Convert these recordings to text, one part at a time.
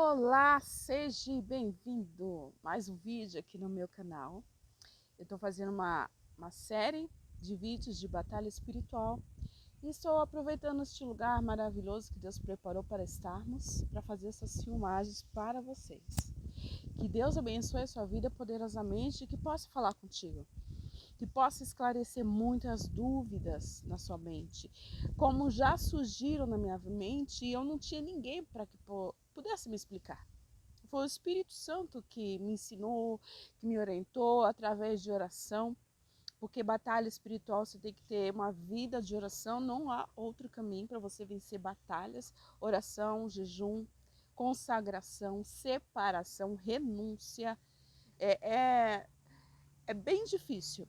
Olá, seja bem-vindo! Mais um vídeo aqui no meu canal. Eu estou fazendo uma série de vídeos de batalha espiritual e estou aproveitando este lugar maravilhoso que Deus preparou para estarmos, para fazer essas filmagens para vocês. Que Deus abençoe a sua vida poderosamente e que possa falar contigo, que possa esclarecer muitas dúvidas na sua mente, como já surgiram na minha mente e eu não tinha ninguém para que pudesse me explicar. Foi o Espírito Santo que me ensinou, que me orientou através de oração, porque batalha espiritual você tem que ter uma vida de oração, não há outro caminho para você vencer batalhas. Oração, jejum, consagração, separação, renúncia, é, é, é bem difícil,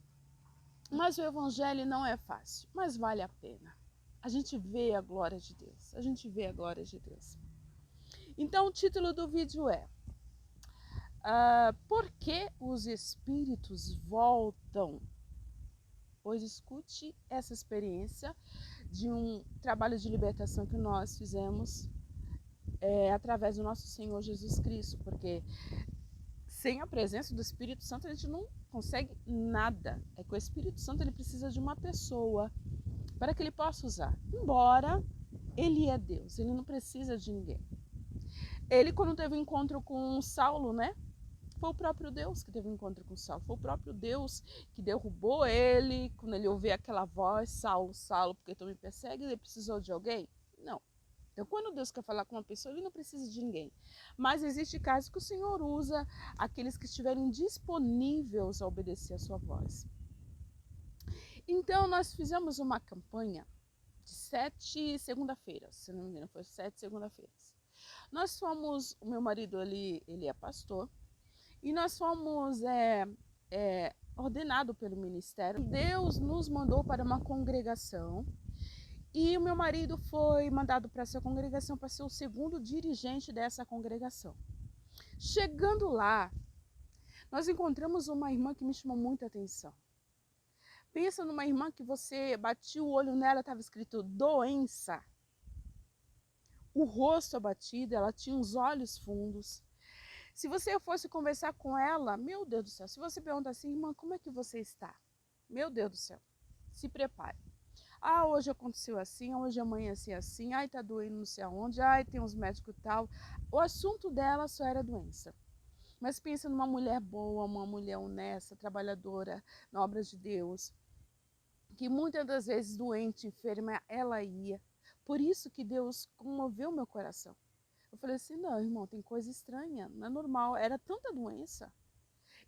mas o evangelho não é fácil, mas vale a pena. A gente vê a glória de Deus, a gente vê a glória de Deus. Então o título do vídeo é por que os espíritos voltam? Pois escute essa experiência de um trabalho de libertação que nós fizemos através do nosso Senhor Jesus Cristo, porque sem a presença do Espírito Santo a gente não consegue nada. É que o Espírito Santo ele precisa de uma pessoa para que ele possa usar. Embora ele é Deus, ele não precisa de ninguém. Ele, quando teve um encontro com Saulo, né? Foi o próprio Deus que teve um encontro com Saulo. Foi o próprio Deus que derrubou ele. Quando ele ouviu aquela voz, Saulo, Saulo, porque tu me persegue, ele precisou de alguém? Não. Então, quando Deus quer falar com uma pessoa, ele não precisa de ninguém. Mas existe casos que o Senhor usa aqueles que estiverem disponíveis a obedecer a sua voz. Então, nós fizemos uma campanha de 7 segunda-feiras, se não me engano, foi 7 segunda-feiras. Nós fomos, o meu marido ele é pastor, e nós fomos ordenado pelo ministério. Deus nos mandou para uma congregação e o meu marido foi mandado para essa congregação para ser o segundo dirigente dessa congregação. Chegando lá, nós encontramos uma irmã que me chamou muita atenção. Pensa numa irmã que você batia o olho nela, estava escrito doença. O rosto abatido, ela tinha os olhos fundos. Se você fosse conversar com ela, meu Deus do céu, se você pergunta assim, irmã, como é que você está? Meu Deus do céu, se prepare. Ah, hoje aconteceu assim, hoje amanheceu assim, ai, tá doendo não sei aonde, ai, tem uns médicos e tal. O assunto dela só era doença. Mas pensa numa mulher boa, uma mulher honesta, trabalhadora, na obra de Deus, que muitas das vezes doente, enferma, ela ia. Por isso que Deus comoveu meu coração. Eu falei assim, não, irmão, tem coisa estranha, não é normal, era tanta doença.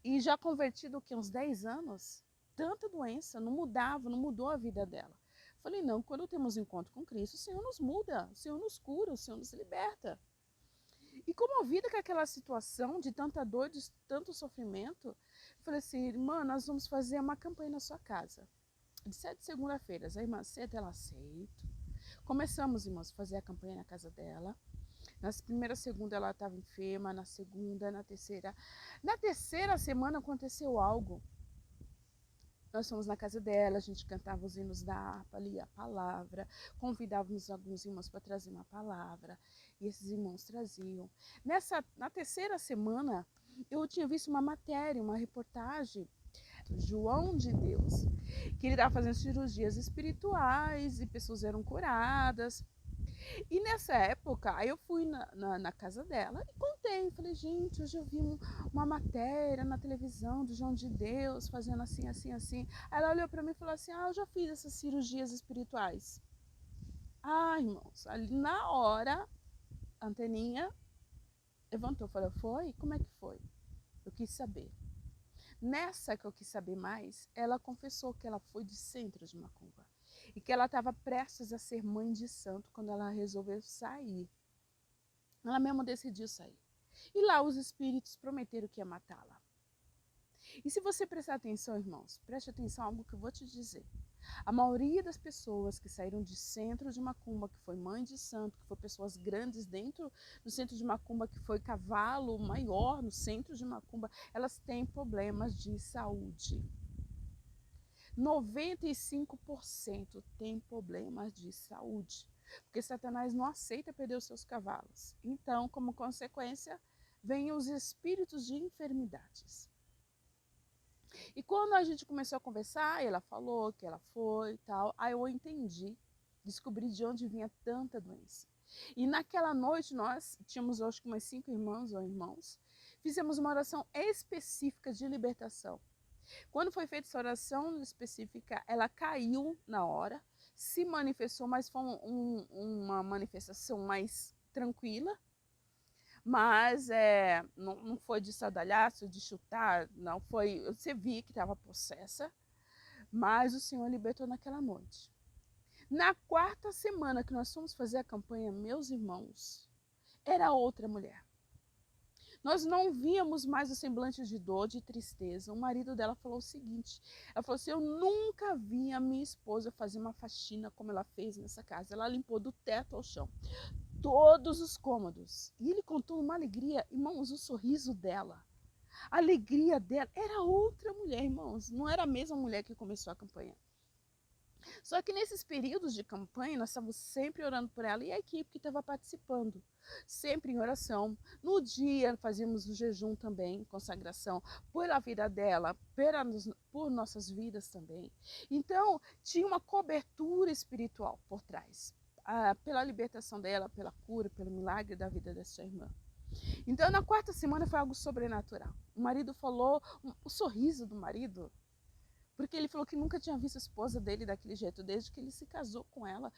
E já convertido que uns 10 anos, tanta doença, não mudava, não mudou a vida dela. Falei, não, quando temos encontro com Cristo, o Senhor nos muda, o Senhor nos cura, o Senhor nos liberta. E comovida com aquela situação de tanta dor, de tanto sofrimento, falei assim, irmã, nós vamos fazer uma campanha na sua casa. De 7 segunda-feiras, a irmã aceita, ela aceita. Começamos, irmãos, a fazer a campanha na casa dela. Na primeira segunda ela estava enferma, na segunda, na terceira. Na terceira semana aconteceu algo. Nós fomos na casa dela, a gente cantava os hinos da harpa, lia a palavra, convidávamos alguns irmãos para trazer uma palavra, e esses irmãos traziam. Na terceira semana, eu tinha visto uma matéria, uma reportagem, João de Deus, que ele estava fazendo cirurgias espirituais e pessoas eram curadas. E nessa época, aí eu fui na casa dela e contei. Falei, gente, hoje eu vi uma matéria na televisão do João de Deus fazendo assim, assim, assim. Aí ela olhou pra mim e falou assim, eu já fiz essas cirurgias espirituais. Ah, irmãos, ali na hora, a anteninha levantou. Falou, foi? Como é que foi? Eu quis saber. Nessa que eu quis saber mais, ela confessou que ela foi de centro de macumba. E que ela estava prestes a ser mãe de santo quando ela resolveu sair. Ela mesma decidiu sair. E lá os espíritos prometeram que ia matá-la. E se você prestar atenção, irmãos, preste atenção a algo que eu vou te dizer. A maioria das pessoas que saíram de centro de macumba, que foi mãe de santo, que foi pessoas grandes dentro do centro de macumba, que foi cavalo maior no centro de macumba, elas têm problemas de saúde. 95% tem problemas de saúde. porque Satanás não aceita perder os seus cavalos. Então, como consequência, vêm os espíritos de enfermidades. E quando a gente começou a conversar, ela falou que ela foi e tal, aí eu entendi, descobri de onde vinha tanta doença. E naquela noite nós tínhamos, acho que umas 5 irmãs ou irmãos, fizemos uma oração específica de libertação. Quando foi feita essa oração específica, ela caiu na hora, se manifestou, mas foi uma manifestação mais tranquila. Mas não foi de estardalhaço, de chutar, não foi. Você via que estava possessa, mas o Senhor libertou naquela noite. Na 4ª semana que nós fomos fazer a campanha, meus irmãos, era outra mulher. Nós não víamos mais o semblante de dor, de tristeza. O marido dela falou o seguinte, ela falou assim, eu nunca vi a minha esposa fazer uma faxina como ela fez nessa casa. Ela limpou do teto ao chão todos os cômodos. E ele contou uma alegria, irmãos, o sorriso dela. A alegria dela era outra mulher, irmãos. Não era a mesma mulher que começou a campanha. Só que nesses períodos de campanha, nós estávamos sempre orando por ela e a equipe que estava participando, sempre em oração. No dia, fazíamos o jejum também, consagração, pela vida dela, por nossas vidas também. Então, tinha uma cobertura espiritual por trás. Pela libertação dela, pela cura, pelo milagre da vida dessa irmã. Então, na 4ª semana foi algo sobrenatural. O marido falou, o sorriso do marido, porque ele falou que nunca tinha visto a esposa dele daquele jeito, desde que ele se casou com ela.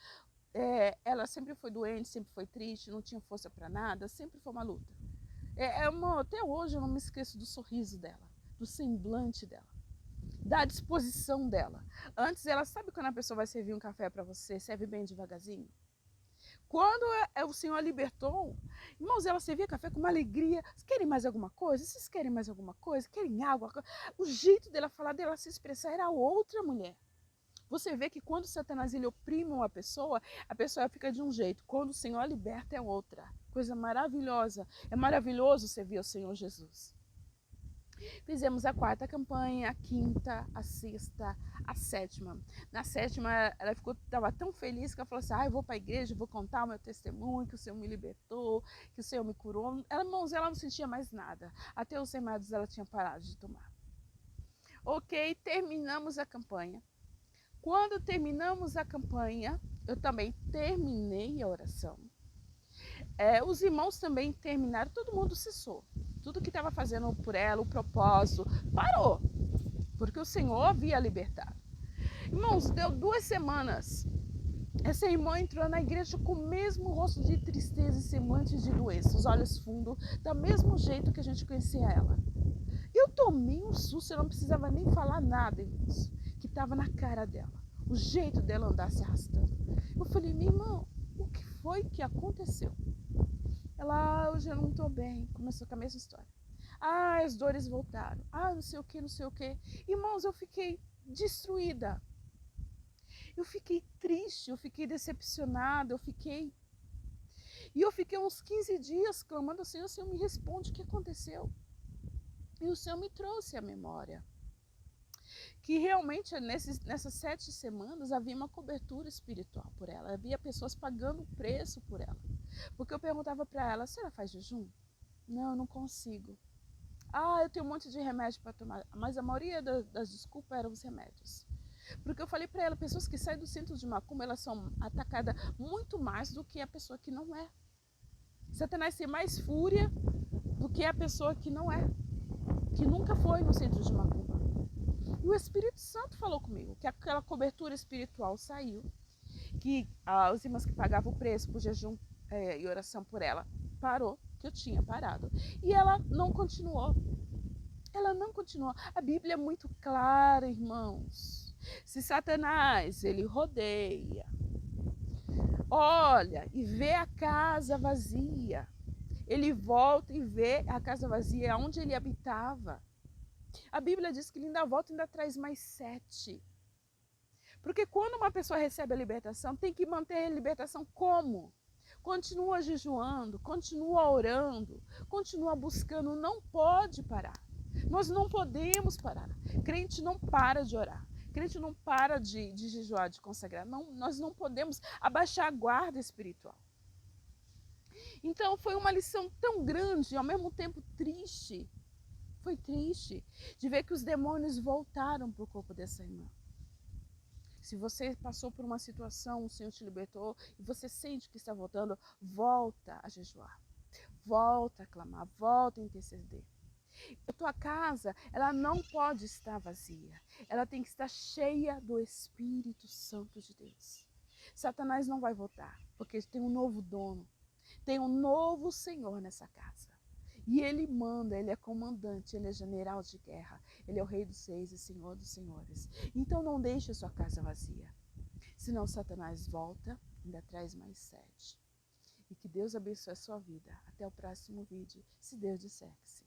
Ela sempre foi doente, sempre foi triste, não tinha força para nada, sempre foi uma luta. Até hoje eu não me esqueço do sorriso dela, do semblante dela, da disposição dela. Antes, ela sabe quando a pessoa vai servir um café para você, serve bem devagarzinho? Quando o Senhor libertou, irmãos, ela servia café com uma alegria. Vocês querem mais alguma coisa? Vocês querem mais alguma coisa? Querem água? O jeito dela falar, dela se expressar era outra mulher. Você vê que quando Satanás ele oprime uma pessoa, a pessoa fica de um jeito. Quando o Senhor liberta é outra. Coisa maravilhosa. É maravilhoso servir ao Senhor Jesus. Fizemos a 4ª campanha, a 5ª, a 6ª, a 7ª. Na 7ª, ela estava tão feliz que ela falou assim, eu vou para a igreja, vou contar o meu testemunho, que o Senhor me libertou, que o Senhor me curou. Irmãos, ela não sentia mais nada. Até os remédios ela tinha parado de tomar. Ok, terminamos a campanha. Quando terminamos a campanha, eu também terminei a oração. Os irmãos também terminaram, todo mundo cessou. Tudo que estava fazendo por ela, o propósito, parou. Porque o Senhor havia libertado. Irmãos, deu 2 semanas. Essa irmã entrou na igreja com o mesmo rosto de tristeza e semblante de doença, os olhos fundos, do mesmo jeito que a gente conhecia ela. Eu tomei um susto, eu não precisava nem falar nada, irmãos, que estava na cara dela. O jeito dela andar se arrastando. Eu falei, minha irmã, o que foi que aconteceu? Ela, hoje eu não estou bem. Começou com a mesma história. As dores voltaram. Não sei o que, não sei o que. Irmãos, eu fiquei destruída. Eu fiquei triste, eu fiquei decepcionada, E eu fiquei uns 15 dias clamando ao Senhor, o Senhor me responde o que aconteceu. E o Senhor me trouxe à memória. Que realmente nessas 7 semanas havia uma cobertura espiritual por ela. Havia pessoas pagando o preço por ela. Porque eu perguntava para ela, a senhora faz jejum? Não, eu não consigo. Eu tenho um monte de remédio para tomar. Mas a maioria das desculpas eram os remédios. Porque eu falei para ela, pessoas que saem do centro de macumba, elas são atacadas muito mais do que a pessoa que não é. Satanás tem mais fúria do que a pessoa que não é. Que nunca foi no centro de macumba. E o Espírito Santo falou comigo, que aquela cobertura espiritual saiu. Que os irmãos que pagavam o preço por jejum e oração por ela, parou, que eu tinha parado. E ela não continuou. Ela não continuou. A Bíblia é muito clara, irmãos. Se Satanás, ele rodeia, olha e vê a casa vazia, ele volta e vê a casa vazia onde ele habitava. A Bíblia diz que ele ainda volta e ainda traz mais 7. Porque quando uma pessoa recebe a libertação, tem que manter a libertação como? Continua jejuando, continua orando, continua buscando, não pode parar. Nós não podemos parar. Crente não para de orar. Crente não para de jejuar, de consagrar. Não, nós não podemos abaixar a guarda espiritual. Então foi uma lição tão grande e ao mesmo tempo triste. Foi triste de ver que os demônios voltaram para o corpo dessa irmã. Se você passou por uma situação, o Senhor te libertou e você sente que está voltando, volta a jejuar. Volta a clamar, volta a interceder. A tua casa, ela não pode estar vazia. Ela tem que estar cheia do Espírito Santo de Deus. Satanás não vai voltar, porque tem um novo dono. Tem um novo Senhor nessa casa. E ele manda, ele é comandante, ele é general de guerra. Ele é o rei dos reis e senhor dos senhores. Então não deixe a sua casa vazia. Senão Satanás volta, ainda traz mais sede. E que Deus abençoe a sua vida. Até o próximo vídeo, se Deus disser que sim.